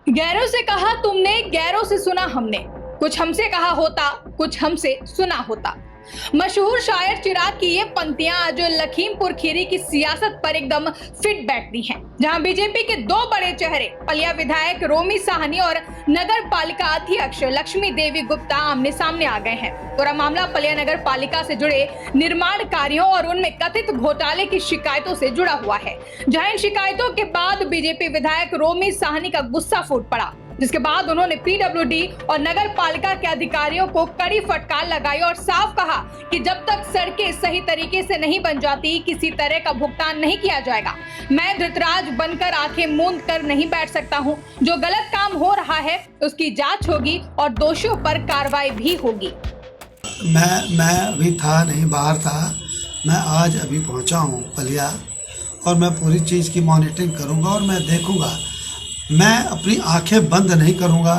गैरों से कहा तुमने, गैरों से सुना हमने, कुछ हमसे कहा होता, कुछ हमसे सुना होता। मशहूर शायर चिराग की ये पंक्तियां आज लखीमपुर खीरी की सियासत पर एकदम फिट बैठती हैं, जहां बीजेपी के दो बड़े चेहरे पलिया विधायक रोमी साहनी और नगर पालिका अध्यक्ष लक्ष्मी देवी गुप्ता आमने सामने आ गए हैं। पूरा मामला पलिया नगर पालिका से जुड़े निर्माण कार्यों और उनमें कथित घोटाले की शिकायतों से जुड़ा हुआ है, जहां इन शिकायतों के बाद बीजेपी विधायक रोमी साहनी का गुस्सा फूट पड़ा, जिसके बाद उन्होंने पीडब्ल्यूडी और नगर पालिका के अधिकारियों को कड़ी फटकार लगाई और साफ कहा कि जब तक सड़कें सही तरीके से नहीं बन जाती, किसी तरह का भुगतान नहीं किया जाएगा। मैं धृतराज बनकर आंखें मूंद कर नहीं बैठ सकता हूं। जो गलत काम हो रहा है उसकी जांच होगी और दोषियों पर कार्रवाई भी होगी। मैं अभी था नहीं, बाहर था। मैं आज अभी पहुंचा हूं पलिया और मैं पूरी चीज़ की मॉनिटरिंग करूंगा और मैं देखूंगा। मैं अपनी आंखें बंद नहीं करूंगा,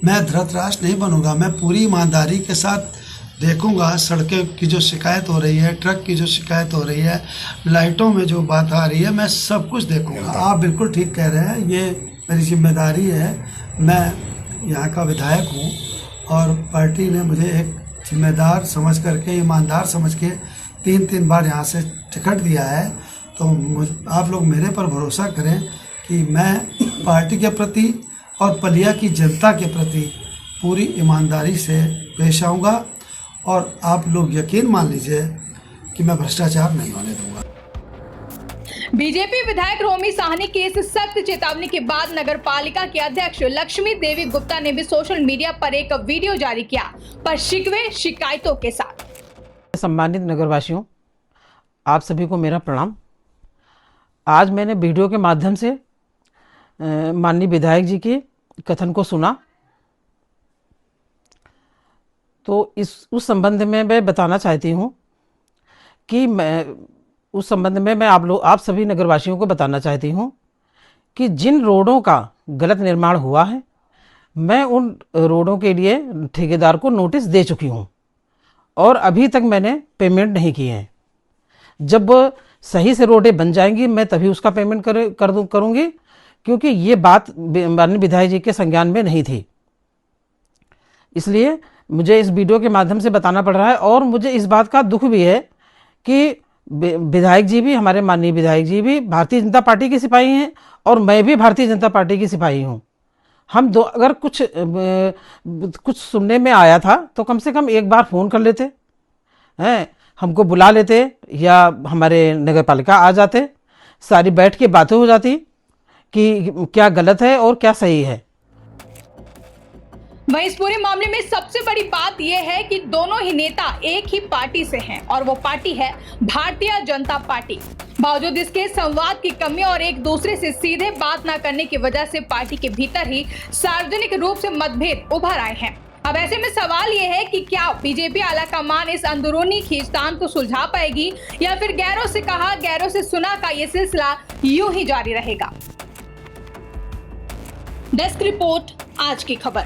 मैं धृतराष्ट्र नहीं बनूंगा। मैं पूरी ईमानदारी के साथ देखूंगा। सड़कें की जो शिकायत हो रही है, ट्रक की जो शिकायत हो रही है, लाइटों में जो बात आ रही है, मैं सब कुछ देखूंगा। आप बिल्कुल ठीक कह रहे हैं, ये मेरी जिम्मेदारी है। मैं यहाँ का विधायक हूँ और पार्टी ने मुझे एक जिम्मेदार समझ करके, ईमानदार समझ के तीन बार यहाँ से टिकट दिया है। तो आप लोग मेरे पर भरोसा करें कि मैं पार्टी के प्रति और पलिया की जनता के प्रति पूरी ईमानदारी से पेश आऊँगा और आप लोग यकीन मान लीजिए कि मैं भ्रष्टाचार नहीं होने दूंगा। बीजेपी विधायक रोमी साहनी की इस सख्त चेतावनी के बाद नगर पालिका के अध्यक्ष लक्ष्मी देवी गुप्ता ने भी सोशल मीडिया पर एक वीडियो जारी किया, पर शिकवे शिकायतों के साथ। सम्मानित नगरवासियों, आप सभी को मेरा प्रणाम। आज मैंने वीडियो के माध्यम से माननीय विधायक जी के कथन को सुना, तो उस संबंध में मैं बताना चाहती हूँ कि मैं आप सभी नगरवासियों को बताना चाहती हूँ कि जिन रोडों का गलत निर्माण हुआ है, मैं उन रोडों के लिए ठेकेदार को नोटिस दे चुकी हूँ और अभी तक मैंने पेमेंट नहीं किए हैं। जब सही से रोडें बन जाएंगी मैं तभी उसका पेमेंट करूँगी, क्योंकि ये बात माननीय विधायक जी के संज्ञान में नहीं थी। इसलिए मुझे इस वीडियो के माध्यम से बताना पड़ रहा है और मुझे इस बात का दुख भी है कि विधायक जी भी, हमारे माननीय विधायक जी भी भारतीय जनता पार्टी के सिपाही हैं और मैं भी भारतीय जनता पार्टी की सिपाही हूँ। हम दो अगर कुछ सुनने में आया था तो कम से कम एक बार फ़ोन कर लेते हैं, हमको बुला लेते या हमारे नगर पालिका आ जाते, सारी बैठ के बातें हो जाती कि क्या गलत है और क्या सही है। वहीं इस पूरे मामले में सबसे बड़ी बात यह है कि दोनों ही नेता एक ही पार्टी से हैं और वो पार्टी है भारतीय जनता पार्टी। बावजूद इसके संवाद की कमी और एक दूसरे से सीधे बात न करने की वजह से पार्टी के भीतर ही सार्वजनिक रूप से मतभेद उभर आए हैं। अब ऐसे में सवाल यह है कि क्या बीजेपी आलाकमान इस अंदरूनी खींचतान को सुलझा पाएगी या फिर गैरों से कहा गैरों से सुना का ये सिलसिला यूं ही जारी रहेगा। डेस्क रिपोर्ट, आज की खबर।